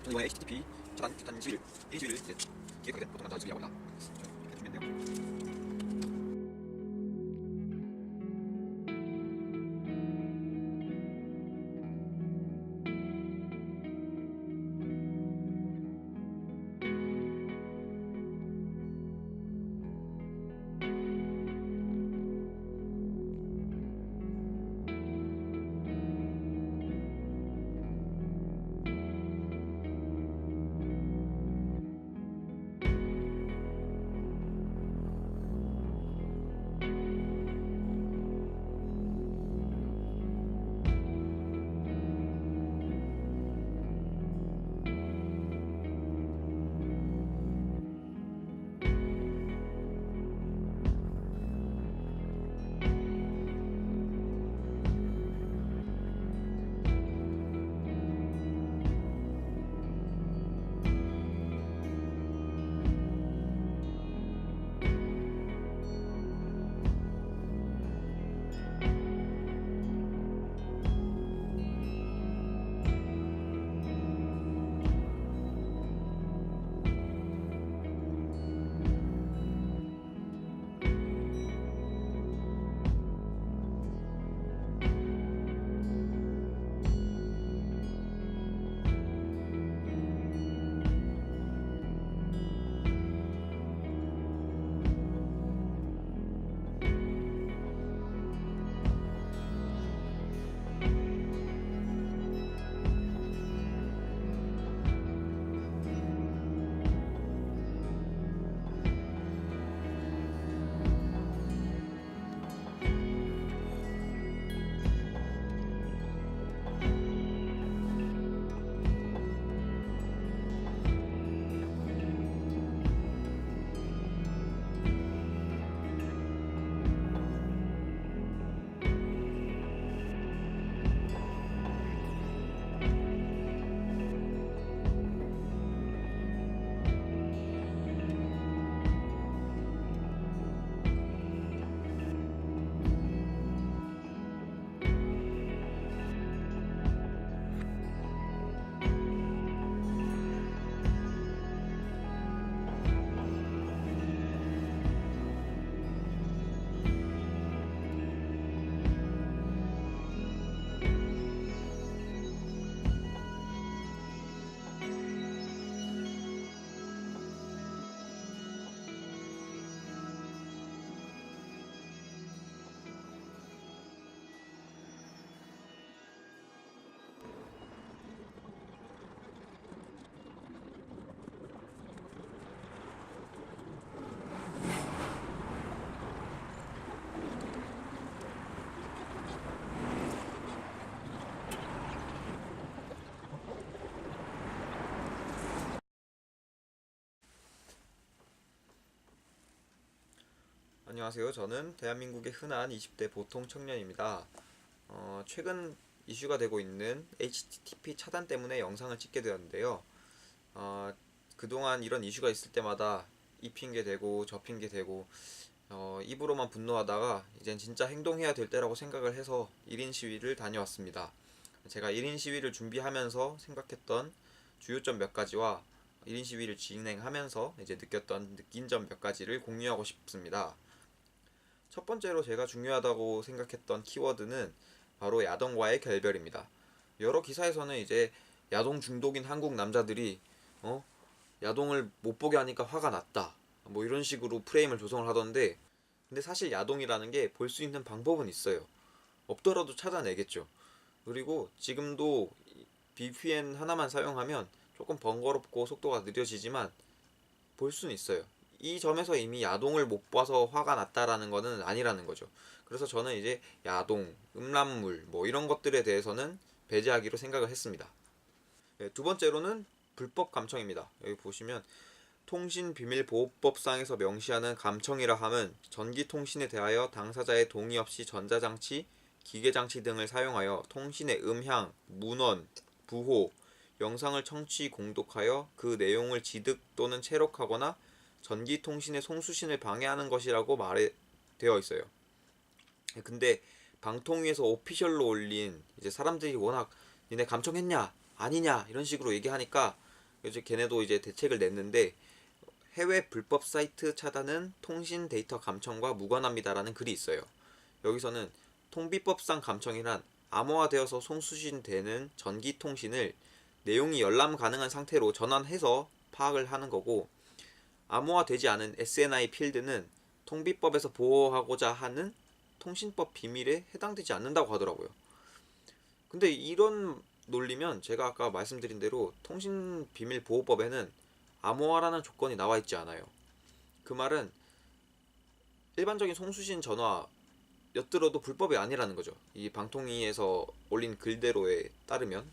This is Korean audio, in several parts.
저는 이번에 HTTP 차단 시위를 이제 기획하게 된 보통 남자 준비하고 있다. 이렇게 준비했네요. 안녕하세요. 저는 대한민국의 흔한 20대 보통 청년입니다. 최근 이슈가 되고 있는 HTTP 차단 때문에 영상을 찍게 되었는데요. 어, 그동안 이런 이슈가 있을 때마다 이 핑계 대고 저 핑계 대고 입으로만 분노하다가 이젠 진짜 행동해야 될 때라고 생각을 해서 1인 시위를 다녀왔습니다. 제가 1인 시위를 준비하면서 생각했던 주요점 몇 가지와 1인 시위를 진행하면서 이제 느낀 점 몇 가지를 공유하고 싶습니다. 첫 번째로 제가 중요하다고 생각했던 키워드는 바로 야동과의 결별입니다. 여러 기사에서는 이제 야동 중독인 한국 남자들이 어? 야동을 못 보게 하니까 화가 났다. 뭐 이런 식으로 프레임을 조성을 하던데, 근데 사실 야동이라는 게 볼 수 있는 방법은 있어요. 없더라도 찾아내겠죠. 그리고 지금도 VPN 하나만 사용하면 조금 번거롭고 속도가 느려지지만 볼 수는 있어요. 이 점에서 이미 야동을 못 봐서 화가 났다라는 거는 아니라는 거죠. 그래서 저는 이제 야동, 음란물 뭐 이런 것들에 대해서는 배제하기로 생각을 했습니다. 네, 두 번째로는 불법 감청입니다. 여기 보시면 통신비밀보호법상에서 명시하는 감청이라 함은 전기통신에 대하여 당사자의 동의 없이 전자장치, 기계장치 등을 사용하여 통신의 음향, 문원, 부호, 영상을 청취 공독하여 그 내용을 지득 또는 체록하거나 전기통신의 송수신을 방해하는 것이라고 되어 있어요. 근데 방통위에서 오피셜로 올린 이제 사람들이 워낙 니네 감청했냐 아니냐 이런 식으로 얘기하니까 이제 걔네도 이제 대책을 냈는데 해외 불법 사이트 차단은 통신 데이터 감청과 무관합니다라는 글이 있어요. 여기서는 통비법상 감청이란 암호화되어서 송수신되는 전기 통신을 내용이 열람 가능한 상태로 전환해서 파악을 하는 거고, 암호화되지 않은 SNI 필드는 통비법에서 보호하고자 하는 통신법 비밀에 해당되지 않는다고 하더라고요. 근데 이런 논리면 제가 아까 말씀드린 대로 통신비밀보호법에는 암호화라는 조건이 나와 있지 않아요. 그 말은 일반적인 송수신 전화였더라도 불법이 아니라는 거죠. 이 방통위에서 올린 글대로에 따르면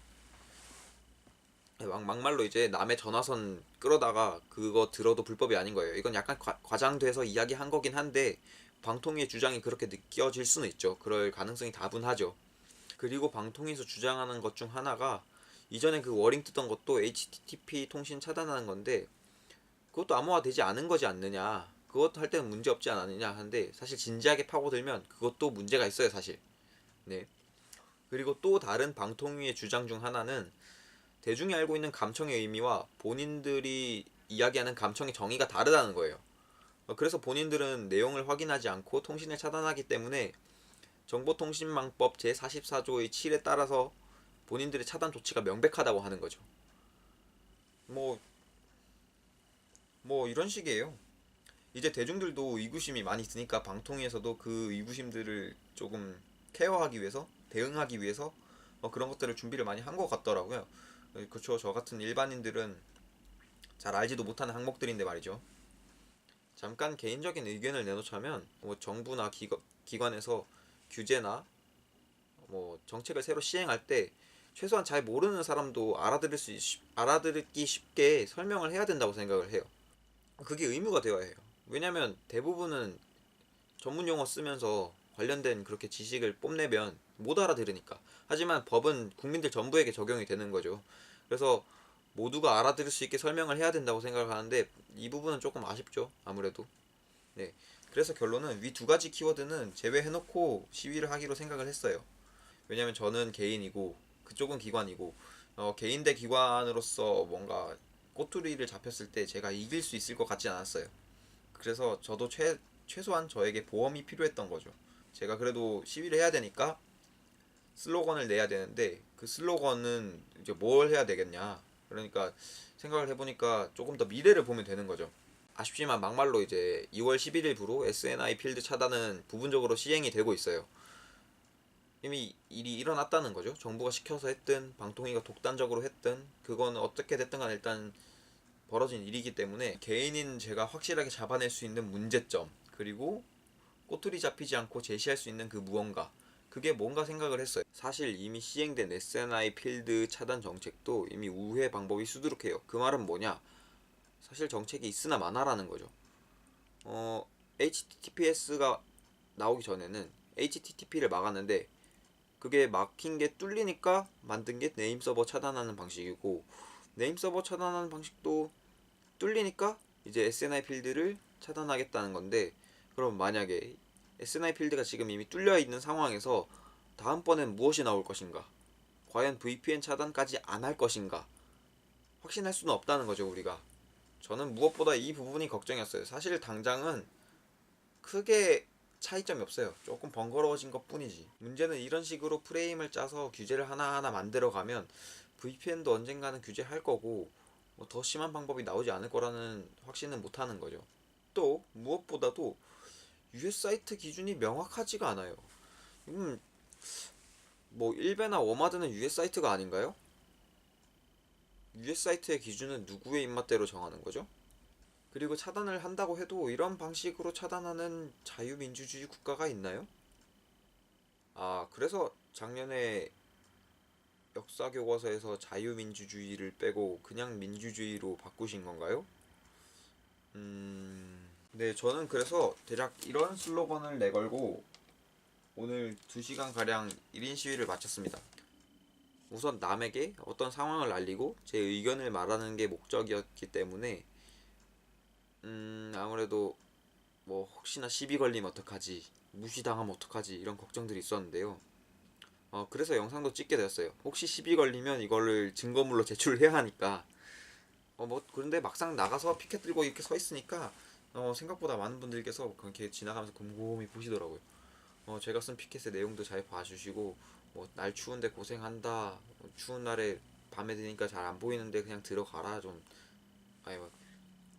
막말로 이제 남의 전화선 끌어다가 그거 들어도 불법이 아닌 거예요. 이건 약간 과장돼서 이야기한 거긴 한데 방통위의 주장이 그렇게 느껴질 수는 있죠. 그럴 가능성이 다분하죠. 그리고 방통위에서 주장하는 것 중 하나가 이전에 그 워링 뜨던 것도 HTTP 통신 차단하는 건데 그것도 암호화되지 않은 거지 않느냐, 그것도 할 때는 문제 없지 않느냐 하는데, 사실 진지하게 파고들면 그것도 문제가 있어요 사실. 네. 그리고 또 다른 방통위의 주장 중 하나는 대중이 알고 있는 감청의 의미와 본인들이 이야기하는 감청의 정의가 다르다는 거예요. 그래서 본인들은 내용을 확인하지 않고 통신을 차단하기 때문에 정보통신망법 제44조의 7에 따라서 본인들의 차단 조치가 명백하다고 하는 거죠. 뭐 이런 식이에요. 이제 대중들도 의구심이 많이 있으니까 방통위에서도 그 의구심들을 조금 케어하기 위해서, 대응하기 위해서 그런 것들을 준비를 많이 한 것 같더라고요. 그렇죠. 저 같은 일반인들은 잘 알지도 못하는 항목들인데 말이죠. 잠깐 개인적인 의견을 내놓자면 정부나 기관에서 규제나 정책을 새로 시행할 때 최소한 잘 모르는 사람도 알아듣기 쉽게 설명을 해야 된다고 생각을 해요. 그게 의무가 되어야 해요. 왜냐면 대부분은 전문 용어 쓰면서 관련된 그렇게 지식을 뽐내면 못 알아들으니까. 하지만 법은 국민들 전부에게 적용이 되는 거죠. 그래서 모두가 알아들을 수 있게 설명을 해야 된다고 생각을 하는데 이 부분은 조금 아쉽죠. 아무래도. 네. 그래서 결론은 위 두 가지 키워드는 제외해놓고 시위를 하기로 생각을 했어요. 왜냐면 저는 개인이고 그쪽은 기관이고 개인 대 기관으로서 뭔가 꼬투리를 잡혔을 때 제가 이길 수 있을 것 같지 않았어요. 그래서 저도 최소한 저에게 보험이 필요했던 거죠. 제가 그래도 시위를 해야 되니까 슬로건을 내야 되는데 그 슬로건은 이제 뭘 해야 되겠냐. 그러니까 생각을 해보니까 조금 더 미래를 보면 되는 거죠. 아쉽지만 막말로 이제 2월 11일부로 SNI 필드 차단은 부분적으로 시행이 되고 있어요. 이미 일이 일어났다는 거죠. 정부가 시켜서 했든 방통위가 독단적으로 했든 그건 어떻게 됐든 간에 일단 벌어진 일이기 때문에 개인인 제가 확실하게 잡아낼 수 있는 문제점, 그리고 꼬투리 잡히지 않고 제시할 수 있는 그 무언가, 그게 뭔가 생각을 했어요. 사실 이미 시행된 SNI 필드 차단 정책도 이미 우회 방법이 수두룩해요. 그 말은 뭐냐, 사실 정책이 있으나 마나라는 거죠. HTTPS가 나오기 전에는 HTTP를 막았는데 그게 막힌 게 뚫리니까 만든 게 네임 서버 차단하는 방식이고, 네임 서버 차단하는 방식도 뚫리니까 이제 SNI 필드를 차단하겠다는 건데, 그럼 만약에 SNI 필드가 지금 이미 뚫려 있는 상황에서 다음번엔 무엇이 나올 것인가? 과연 VPN 차단까지 안 할 것인가? 확신할 수는 없다는 거죠, 우리가. 저는 무엇보다 이 부분이 걱정이었어요. 사실 당장은 크게 차이점이 없어요. 조금 번거로워진 것 뿐이지. 문제는 이런 식으로 프레임을 짜서 규제를 하나하나 만들어가면 VPN도 언젠가는 규제할 거고 더 심한 방법이 나오지 않을 거라는 확신은 못하는 거죠. 또 무엇보다도 US 사이트 기준이 명확하지가 않아요. 일베나 워마드는 US 사이트가 아닌가요? US 사이트의 기준은 누구의 입맛대로 정하는 거죠? 그리고 차단을 한다고 해도 이런 방식으로 차단하는 자유민주주의 국가가 있나요? 그래서 작년에 역사 교과서에서 자유민주주의를 빼고 그냥 민주주의로 바꾸신 건가요? 네, 저는 그래서 대략 이런 슬로건을 내걸고 오늘 2시간가량 1인 시위를 마쳤습니다. 우선 남에게 어떤 상황을 알리고 제 의견을 말하는 게 목적이었기 때문에 아무래도 혹시나 시비 걸리면 어떡하지, 무시당하면 어떡하지, 이런 걱정들이 있었는데요. 그래서 영상도 찍게 되었어요. 혹시 시비 걸리면 이거를 증거물로 제출해야 하니까 뭐 그런데 막상 나가서 피켓 들고 이렇게 서 있으니까 생각보다 많은 분들께서 그렇게 지나가면서 곰곰이 보시더라고요. 제가 쓴 피켓의 내용도 잘 봐주시고, 뭐 날 추운데 고생한다, 추운 날에 밤에 되니까 잘 안 보이는데 그냥 들어가라 좀, 아니 뭐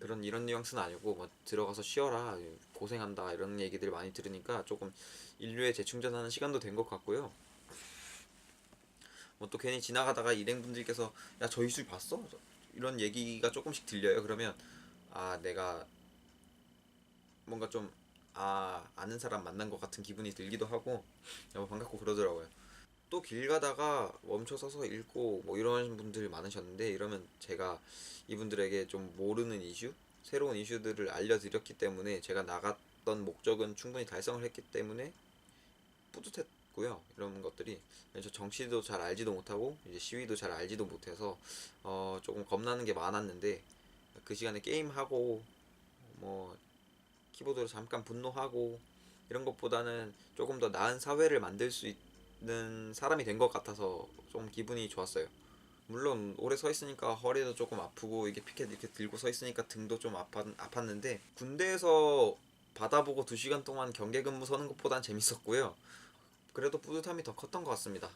그런 이런 뉘앙스는 아니고 뭐 들어가서 쉬어라 고생한다 이런 얘기들 많이 들으니까 조금 인류에 재충전하는 시간도 된 것 같고요. 뭐 또 괜히 지나가다가 일행분들께서 야 저 이술 봤어? 이런 얘기가 조금씩 들려요. 그러면 내가 뭔가 좀 아는 사람 만난 것 같은 기분이 들기도 하고 반갑고 그러더라고요. 또 길 가다가 멈춰 서서 읽고 뭐 이런 분들 많으셨는데, 이러면 제가 이분들에게 좀 모르는 이슈, 새로운 이슈들을 알려드렸기 때문에 제가 나갔던 목적은 충분히 달성을 했기 때문에 뿌듯했고요. 이런 것들이 저 정치도 잘 알지도 못하고 이제 시위도 잘 알지도 못해서 조금 겁나는 게 많았는데, 그 시간에 게임하고 뭐 키보드로 잠깐 분노하고 이런 것보다는 조금 더 나은 사회를 만들 수 있는 사람이 된 것 같아서 좀 기분이 좋았어요. 물론 오래 서 있으니까 허리도 조금 아프고 이게 피켓 이렇게 들고 서 있으니까 등도 좀 아팠는데, 군대에서 받아보고 2시간 동안 경계 근무 서는 것보단 재밌었고요. 그래도 뿌듯함이 더 컸던 것 같습니다.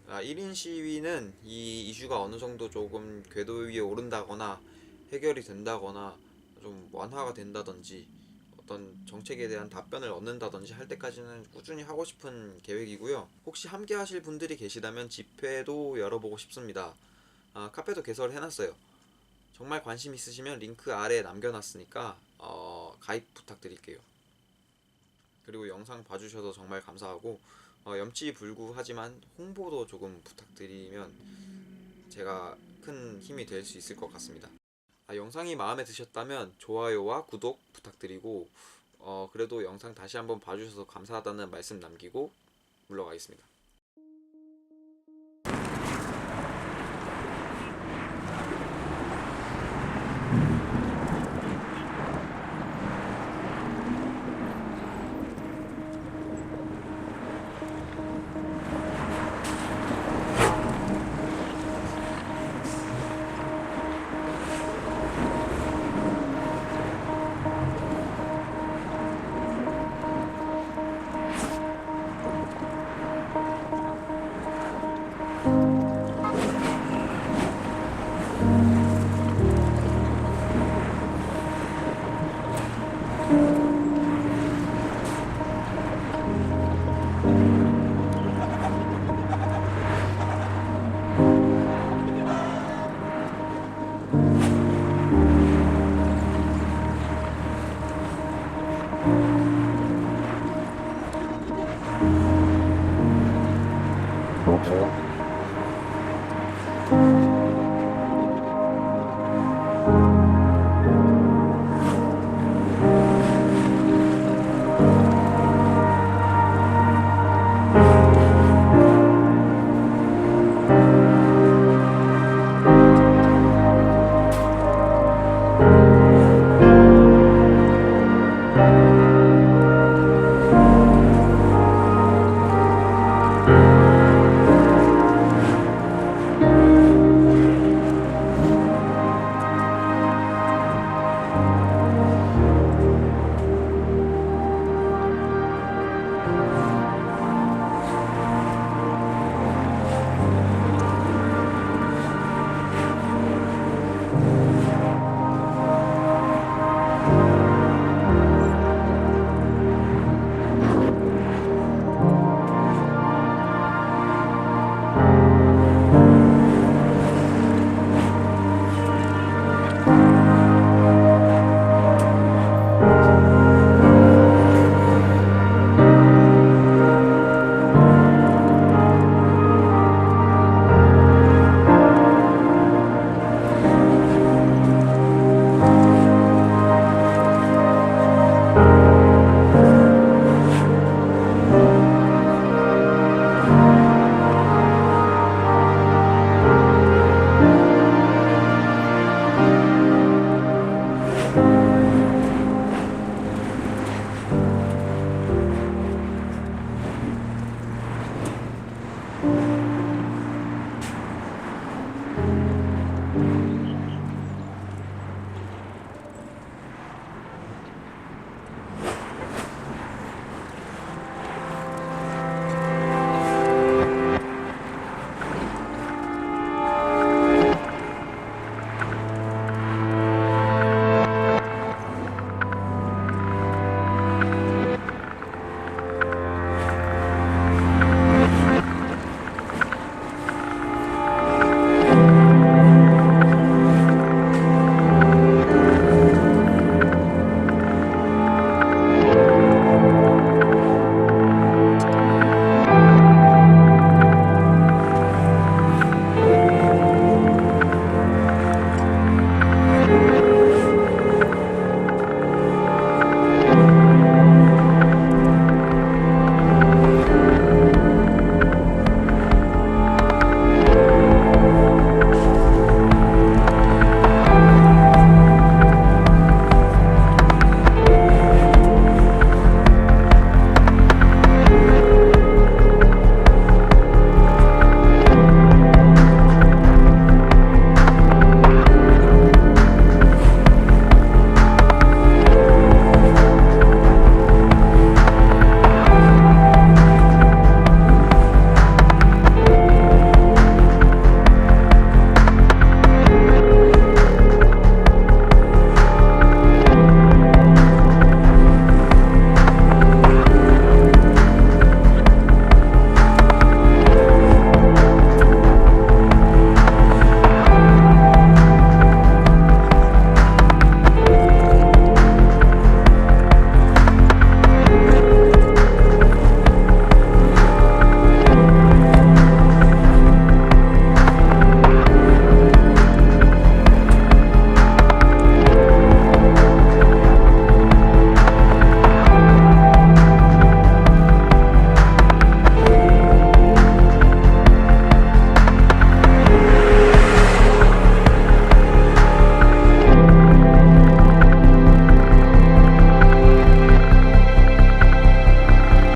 1인 시위는 이 이슈가 어느 정도 조금 궤도 위에 오른다거나 해결이 된다거나 좀 완화가 된다든지 어떤 정책에 대한 답변을 얻는다든지 할 때까지는 꾸준히 하고 싶은 계획이고요. 혹시 함께 하실 분들이 계시다면 집회도 열어보고 싶습니다. 카페도 개설을 해놨어요. 정말 관심 있으시면 링크 아래에 남겨놨으니까 가입 부탁드릴게요. 그리고 영상 봐주셔서 정말 감사하고, 염치불구하지만 홍보도 조금 부탁드리면 제가 큰 힘이 될 수 있을 것 같습니다. 영상이 마음에 드셨다면 좋아요와 구독 부탁드리고, 그래도 영상 다시 한번 봐주셔서 감사하다는 말씀 남기고 물러가겠습니다.